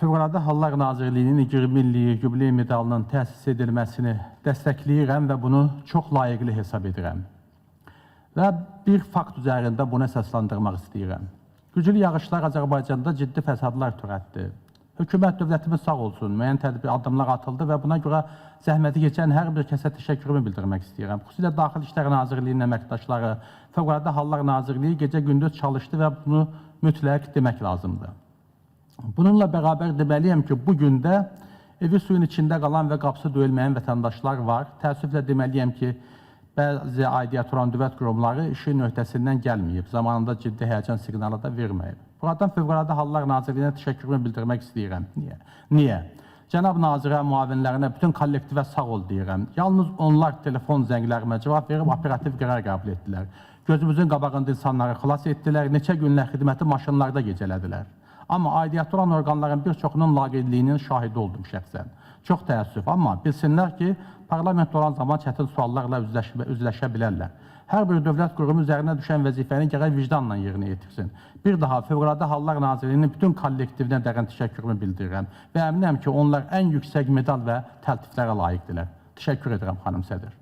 Fövqəladə Hallar Nazirliyinin 20 illik yubiley medalının təsis edilməsini dəstəkləyirəm və bunu çox layiqli hesab edirəm. Və bir fakt üzərində bunu əsaslandırmaq istəyirəm. Güclü yağışlar Azərbaycanda ciddi fəsadlar törətdi. Hökumət dövlətimiz sağ olsun, müəyyən tədbir addımlar atıldı və buna görə zəhməti keçən hər bir kəsə təşəkkürümü bildirmək istəyirəm. Xüsusilə Daxili İşlər Nazirliyinin əməkdaşları, Fövqəladə Hallar Nazirliyi gecə-gündüz çalışdı və bunu mütləq demək lazımdır. Bununla bərabər deməliyəm ki, bu gündə evi suyun içində qalan və qapısı döyülməyən vətəndaşlar var. Təəssüflə deməliyəm ki, bəzi aidiyyatı olan dövlət qurumları işin öhdəsindən gəlməyib, zamanında ciddi həyəcan siqnalı da verməyib. Buradan Fövqəladə Hallar Nazirliyinə təşəkkürümü bildirmək istəyirəm. Niyə? Cənab Nazirə, müavinlərinə, bütün kollektivə sağ ol deyirəm. Yalnız onlar telefon zənglərimə cavab verib operativ qərar qəbul etdilər. Gözümüzün qabağında insanları xilas etdilər, neçə günlər xidməti maşınlarda gecələdilər. Amma aidiyyatı olan orqanların bir çoxunun laqeydliyinin şahidi oldum şəxsən. Çox təəssüf, amma bilsinlər ki, parlament olan zaman çətin suallarla üzləşə bilərlər. Hər bir dövlət qurumu üzərinə düşən vəzifəni gərək vicdanla yerinə yetirsin. Bir daha Fövqəladə Hallar Nazirliyinin bütün kollektivinə dərin təşəkkürümü bildirirəm və əminəm ki, onlar ən yüksək medal və təltiflərə layiqdirlər. Təşəkkür edirəm, xanım sədr.